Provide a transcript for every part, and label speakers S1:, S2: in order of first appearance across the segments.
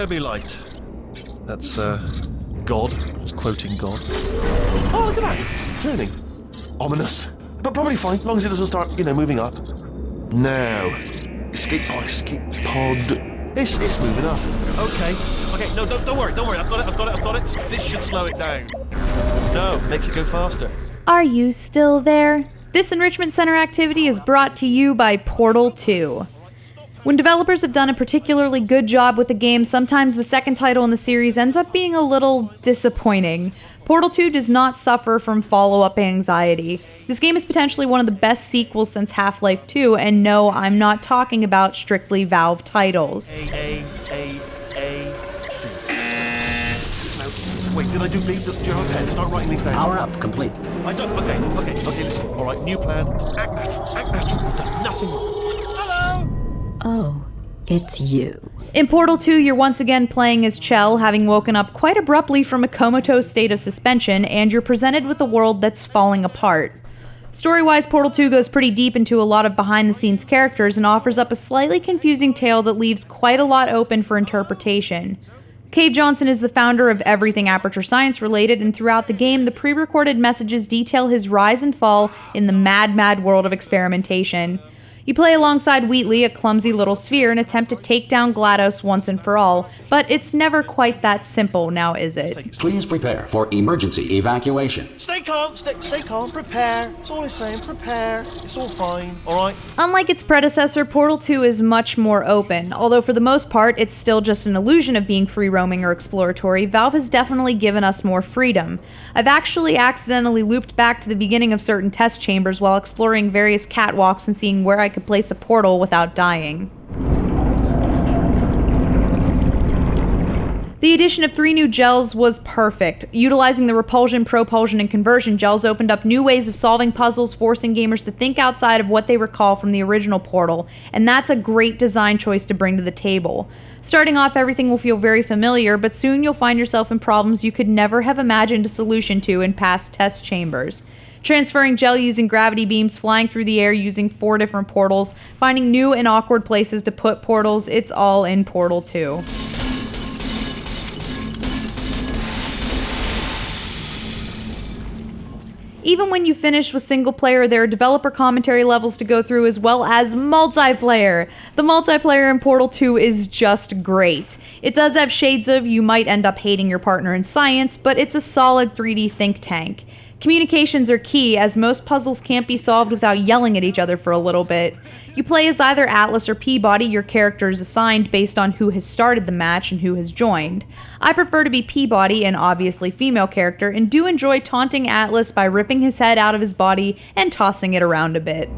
S1: be light. That's, God. Just quoting God. Oh, look at that. It's turning. Ominous. But probably fine, as long as it doesn't start, moving up. Now. Escape pod. It's moving up. Okay, no, don't worry. I've got it. This should slow it down. No, makes it go faster.
S2: Are you still there? This Enrichment Center activity is brought to you by Portal 2. When developers have done a particularly good job with a game, sometimes the second title in the series ends up being a little disappointing. Portal 2 does not suffer from follow-up anxiety. This game is potentially one of the best sequels since Half-Life 2, and no, I'm not talking about strictly Valve titles.
S1: C. Wait, did I do leave the jar pen? Start writing these down.
S3: Power up, complete.
S1: I don't. Okay, listen. All right, new plan. Act natural. We've done nothing wrong. Hello!
S4: Oh, it's you.
S2: In Portal 2, you're once again playing as Chell, having woken up quite abruptly from a comatose state of suspension, and you're presented with a world that's falling apart. Story-wise, Portal 2 goes pretty deep into a lot of behind-the-scenes characters and offers up a slightly confusing tale that leaves quite a lot open for interpretation. Cave Johnson is the founder of everything Aperture Science related, and throughout the game, the pre-recorded messages detail his rise and fall in the mad world of experimentation. You play alongside Wheatley, a clumsy little sphere, and attempt to take down GLaDOS once and for all, but it's never quite that simple, now is it?
S3: Please prepare for emergency evacuation.
S1: Stay calm, prepare. That's all I'm saying, prepare. It's all fine, alright?
S2: Unlike its predecessor, Portal 2 is much more open. Although for the most part, it's still just an illusion of being free-roaming or exploratory, Valve has definitely given us more freedom. I've actually accidentally looped back to the beginning of certain test chambers while exploring various catwalks and seeing where I could place a portal without dying. The addition of 3 new gels was perfect. Utilizing the repulsion, propulsion, and conversion gels opened up new ways of solving puzzles, forcing gamers to think outside of what they recall from the original Portal, and that's a great design choice to bring to the table. Starting off, everything will feel very familiar, but soon you'll find yourself in problems you could never have imagined a solution to in past test chambers. Transferring gel using gravity beams, flying through the air using 4 different portals, finding new and awkward places to put portals, it's all in Portal 2. Even when you finish with single player, there are developer commentary levels to go through as well as multiplayer. The multiplayer in Portal 2 is just great. It does have shades of you might end up hating your partner in science, but it's a solid 3D think tank. Communications are key, as most puzzles can't be solved without yelling at each other for a little bit. You play as either Atlas or Peabody, your character is assigned based on who has started the match and who has joined. I prefer to be Peabody, an obviously female character, and do enjoy taunting Atlas by ripping his head out of his body and tossing it around a bit.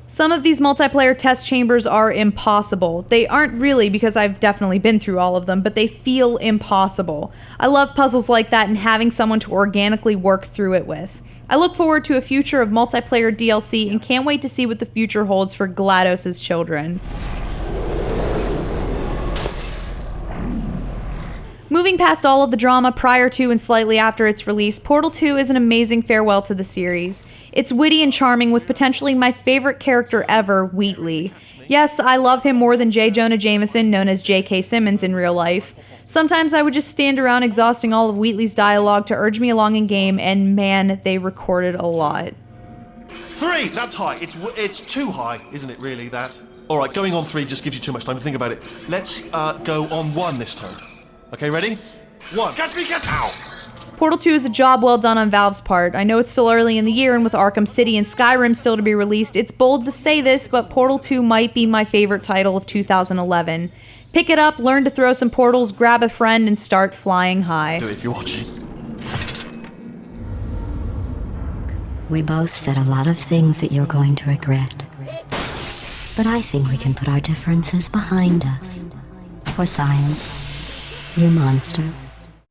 S2: Some of these multiplayer test chambers are impossible. They aren't really, because I've definitely been through all of them, but they feel impossible. I love puzzles like that and having someone to organically work through it with. I look forward to a future of multiplayer DLC and can't wait to see what the future holds for GLaDOS' children. Moving past all of the drama prior to and slightly after its release, Portal 2 is an amazing farewell to the series. It's witty and charming with potentially my favorite character ever, Wheatley. Yes, I love him more than J. Jonah Jameson, known as J.K. Simmons in real life. Sometimes I would just stand around exhausting all of Wheatley's dialogue to urge me along in game, and man, they recorded a lot.
S1: 3, that's high. It's too high, isn't it really, that? Alright, going on 3 just gives you too much time to think about it. Let's go on 1 this time. Okay, ready? 1. Catch me, ow!
S2: Portal 2 is a job well done on Valve's part. I know it's still early in the year, and with Arkham City and Skyrim still to be released, it's bold to say this, but Portal 2 might be my favorite title of 2011. Pick it up, learn to throw some portals, grab a friend, and start flying high.
S1: Do it if you're watching.
S4: We both said a lot of things that you're going to regret. But I think we can put our differences behind us. For science, you monster.